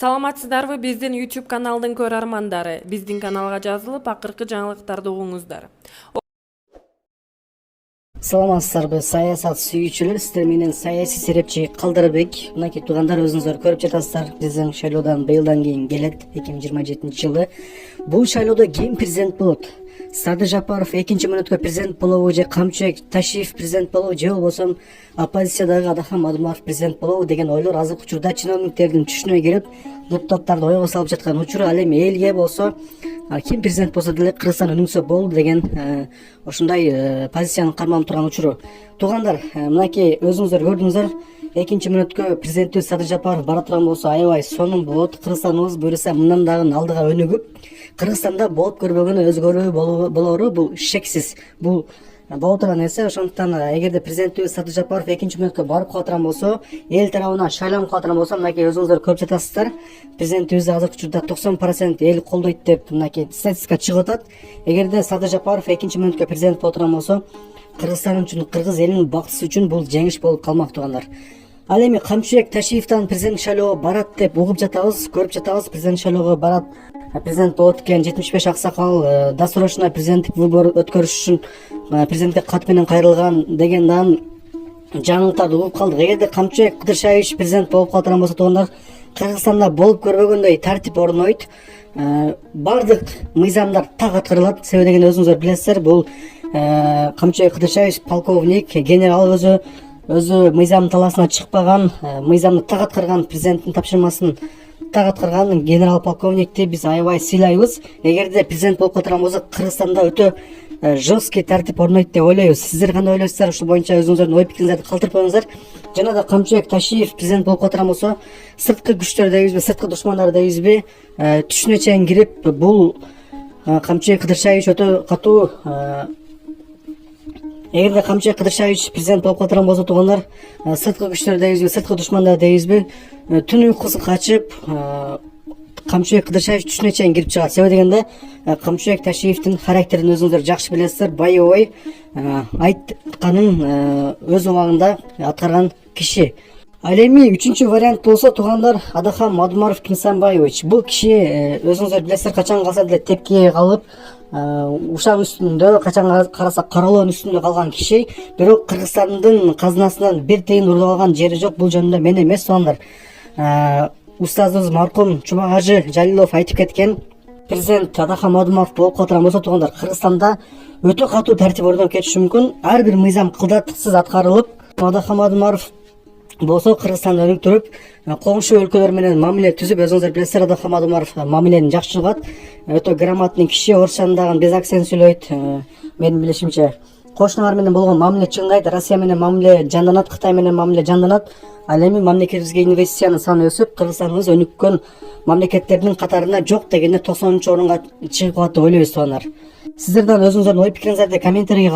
Саламатсыздарбы биздин YouTube каналдын көрөрмандары. Биздин каналга жазылып, акыркы жаңылыктарды угуңуздар. Саламатсыздарбы саясат сүйүүчүлөр, сиздер менен саясий серепчи Калдырбек. Мынакей туугандар, өзүңүздөр көрүп жатасыздар, биздин шайлоодон быйылдан кийин келет 2027-жылы. Бул шайлоодо ким президент болот? Садыр Жапаров экинчи мүнөткө президент болобу, же Камчыбек Ташиев президент болобу, же болбосо оппозициядагы Адахан Мадумаров президент болобу деген ойлор азыркы учурда чиновниктердин түшүнө келип, депутаттарды ойго салып жаткан учуру. Ал эми элге болсо ким президент болсо деле Кыргызстан өнүксө болду деген ошондой позицияны карманып турган учуру. Туугандар, мынакей өзүңүздөр көрдүңүздөр, экинчи мүнөткө президентибиз Садыр Жапаров бара турган болсо аябай сонун болот. Кыргызстаныбыз буюрса мындан дагы алдыга өнүгүп, Кыргызстанда болуп көрбөгөнү өзгөрүү болору бул шексиз. Бул боло турган нерсе. Ошондуктан эгерде президентибиз Садыр Жапаров экинчи мүнөткө барып калатыран болсо, эл тарабынан шайланып калатыран болсо, мынакей өзүңүздөр көрүп жатасыздар, президентибизди азыркы учурда 90% эл колдойт деп мынакей статистика чыгып атат. Эгерде Садыр Жапаров экинчи мүнөткө президент боло турган болсо, Кыргызстан үчүн, кыргыз элинин бактысы үчүн бул жеңиш болуп калмак, туугандар. Ал эми Камчыбек Ташиевден президент шайлоого барат деп угуп жатабыз, көрүп жатабыз. Президент шайлоого барат, президент болот экен, 75 аксакал досрочно президенттик выбор өткөрүш үчүн президентке кат менен кайрылган деген жаңылыктарды угуп калдык. Эгерде Камчыбек Кыдыршаевич президент болуп калат болсо, туугандар, Кыргызстанда болуп көрбөгөндөй тартип орнойт. Бардык мыйзамдар так аткарылат. Себеби деген өзүңүздөр билесиздер, бул Камчыбек Кыдыршаевич полковник, генерал, өзү мыйзам талаасына чыкпаган, мыйзамды так аткарган, президенттин тапшырмасын так аткарган генерал полковникти биз аябай сыйлайбыз. Эгерде президент болуп калат болсо, Кыргызстанда өтө жесткий тартип орнойт деп ойлойбуз. Сиздер кандай ойлойсуздар? Ушул боюнча өзүңүздөрдүн ой пикириңиздерди калтырып коюңуздар. Жана да Камчыбек Ташиев президент болуп калат болсо, сырткы күчтөр дейбизби, сырткы душмандар дейбизби, түшүнө чейин кирип, бул Камчыбек Кыдыршаевич өтө катуу. Эгерде Камчыбек Кыдыршаевич президент болуп калат болсо, туугандар, сырткы күчтөр дейбизби, сырткы душмандар дейбизби, түн уйкусу качып, Камчыбек Кыдыршаевич түшүнө чейин кирип чыгат. Себеби дегенде Камчыбек Ташиевдин характерин өзүңүздөр жакшы билесиздер. Байыбой айтканын өз убагында аткарган киши. Ал эми үчүнчү вариант болсо, туугандар, Адахан Мадумаров Кимсанбаевич. Бул киши өзүңүздөр билесиздер, качан калса деле тепкиге калып, ушак үстүндө, качан караса кароолоонун үстүндө калган киши. Бирок Кыргызстандын казынасынан бир тыйын уруп алган жери жок. Бул жөнүндө мен эмес, туугандар, устазыбыз маркум Чумагажы Жалилов айтып кеткен. Президент Адахан Мадумаров болуп калат болсо, туугандар, Кыргызстанда өтө катуу тартип орноп кетиши мүмкүн. Ар бир мыйзам кылдатыксыз аткарылып, Адахан Мадумаров болсо Кыргызстанды өнүктүрүп, коңшу өлкөлөр менен мамиле түзүп, өзүңүздөр билесиздер, Адахан Мадумаров мамилени жакшы кылат. Өтө грамотный киши, орусчаны дагы без акцент сүйлөйт. Менин билишимче, кошуналар менен болгон мамиле чыңдайт, Россия менен мамиле жанданат, Кытай менен мамиле жанданат. Ал эми мамлекетибизге инвестициянын саны өсүп, Кыргызстаныбыз өнүккөн мамлекеттердин катарына жок дегенде 90-орунга чыгып калат деп ойлойбуз, туугандар. Сиздерден өзүңүздөрдүн ой пикириңиздерди комментарийге